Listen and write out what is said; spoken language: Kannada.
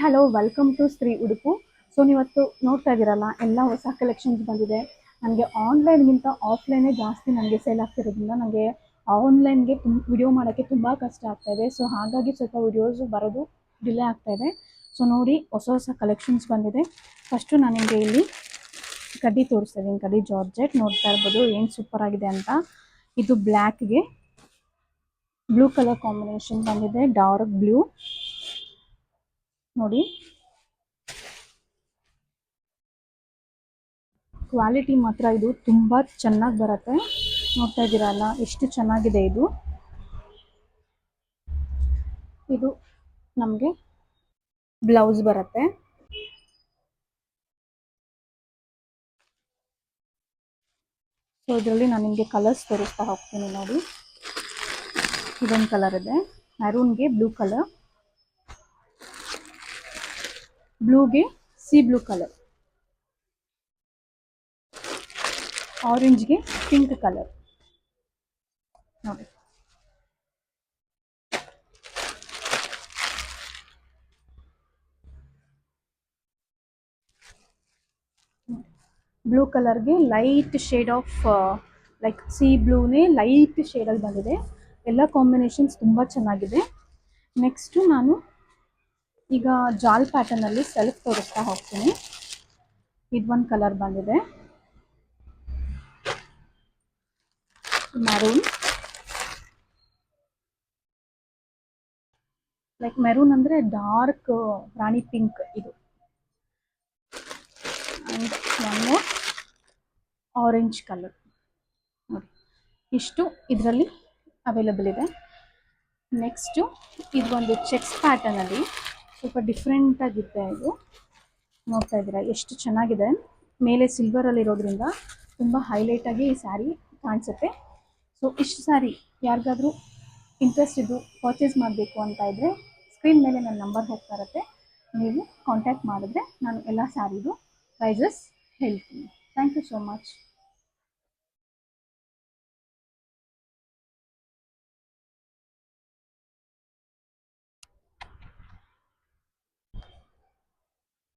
ಹಲೋ ವೆಲ್ಕಮ್ ಟು ಶ್ರೀ ಉಡುಪು. ಸೊ ನೀವತ್ತು ನೋಡ್ತಾ ಇದ್ದೀರಲ್ಲ, ಎಲ್ಲ ಹೊಸ ಕಲೆಕ್ಷನ್ಸ್ ಬಂದಿದೆ. ನನಗೆ ಆನ್ಲೈನ್ಗಿಂತ ಆಫ್ಲೈನೇ ಜಾಸ್ತಿ ನನಗೆ ಸೇಲ್ ಆಗ್ತಿರೋದ್ರಿಂದ ನನಗೆ ಆನ್ಲೈನ್ಗೆ ವಿಡಿಯೋ ಮಾಡೋಕ್ಕೆ ತುಂಬ ಕಷ್ಟ ಆಗ್ತಾಯಿದೆ. ಸೊ ಹಾಗಾಗಿ ಸ್ವಲ್ಪ ವಿಡಿಯೋಸು ಬರೋದು ಡಿಲೇ ಆಗ್ತಾಯಿದೆ. ಸೊ ನೋಡಿ, ಹೊಸ ಹೊಸ ಕಲೆಕ್ಷನ್ಸ್ ಬಂದಿದೆ. ಫಸ್ಟು ನಾನು ನಿಮಗೆ ಇಲ್ಲಿ ಕಡ್ಡಿ ತೋರಿಸ್ತಾ ಇದ್ದೀನಿ. ಕಡ್ಡಿ ಜಾರ್ಜೆಟ್ ನೋಡ್ತಾ ಇರ್ಬೋದು ಏನು ಸೂಪರ್ ಆಗಿದೆ ಅಂತ. ಇದು ಬ್ಲ್ಯಾಕ್ಗೆ ಬ್ಲೂ ಕಲರ್ ಕಾಂಬಿನೇಷನ್ ಬಂದಿದೆ, ಡಾರ್ಕ್ ಬ್ಲೂ ನೋಡಿ. ಕ್ವಾಲಿಟಿ ಮಾತ್ರ ಇದು ತುಂಬ ಚೆನ್ನಾಗಿ ಬರುತ್ತೆ. ನೋಡ್ತಾ ಇದ್ದೀರಲ್ಲ ಎಷ್ಟು ಚೆನ್ನಾಗಿದೆ ಇದು. ಇದು ನಮಗೆ ಬ್ಲೌಸ್ ಬರುತ್ತೆ. ಸೊ ಇದರಲ್ಲಿ ನಾನು ನಿಮಗೆ ಕಲರ್ಸ್ ತೋರಿಸ್ತಾ ಹೋಗ್ತೀನಿ ನೋಡಿ. ಇದೊಂದು ಕಲರ್ ಇದೆ, ಮೆರೂನ್ಗೆ ಬ್ಲೂ ಕಲರ್, ಬ್ಲೂಗೆ ಸಿ ಬ್ಲೂ ಕಲರ್, ಆರೆಂಜ್ಗೆ ಪಿಂಕ್ ಕಲರ್ ನೋಡಿ. ಬ್ಲೂ ಕಲರ್ಗೆ light shade of like sea ಬ್ಲೂನೇ ಲೈಟ್ ಶೇಡಲ್ಲಿ ಬಂದಿದೆ. ಎಲ್ಲ ಕಾಂಬಿನೇಷನ್ಸ್ ತುಂಬ ಚೆನ್ನಾಗಿದೆ. ನೆಕ್ಸ್ಟು ನಾನು ಈಗ ಜಾಲ್ ಪ್ಯಾಟರ್ನಲ್ಲಿ ಸೆಲ್ಫ್ ತೋರಿಸ್ತಾ ಹೋಗ್ತೀನಿ. ಇದೊಂದು ಕಲರ್ ಬಂದಿದೆ, ಮೆರೂನ್. ಲೈಕ್ ಮೆರೂನ್ ಅಂದರೆ ಡಾರ್ಕ್ ರಾಣಿ ಪಿಂಕ್ ಇದು. And one more orange colour ನೋಡಿ. ಇಷ್ಟು ಇದರಲ್ಲಿ ಅವೈಲಬಲ್ ಇದೆ. ನೆಕ್ಸ್ಟು ಇದೊಂದು ಚೆಕ್ಸ್ ಪ್ಯಾಟರ್ನಲ್ಲಿ ಸ್ವಲ್ಪ ಡಿಫ್ರೆಂಟಾಗಿದೆ ಇದು. ನೋಡ್ತಾ ಇದ್ದೀರಾ ಎಷ್ಟು ಚೆನ್ನಾಗಿದೆ. ಮೇಲೆ ಸಿಲ್ವರಲ್ಲಿ ಇರೋದ್ರಿಂದ ತುಂಬ ಹೈಲೈಟಾಗಿ ಈ ಸ್ಯಾರಿ ಕಾಣಿಸುತ್ತೆ. ಸೊ ಇಷ್ಟು ಸ್ಯಾರಿ ಯಾರಿಗಾದರೂ ಇಂಟ್ರೆಸ್ಟ್ ಇದ್ದು ಪರ್ಚೇಸ್ ಮಾಡಬೇಕು ಅಂತ ಇದ್ದರೆ ಸ್ಕ್ರೀನ್ ಮೇಲೆ ನನ್ನ ನಂಬರ್ ಹೋಗ್ತಾ ಇರುತ್ತೆ. ನೀವು ಕಾಂಟ್ಯಾಕ್ಟ್ ಮಾಡಿದ್ರೆ ನಾನು ಎಲ್ಲ ಸ್ಯಾರಿದು ಪ್ರೈಸಸ್ ಹೇಳ್ತೀನಿ. Thank you so much.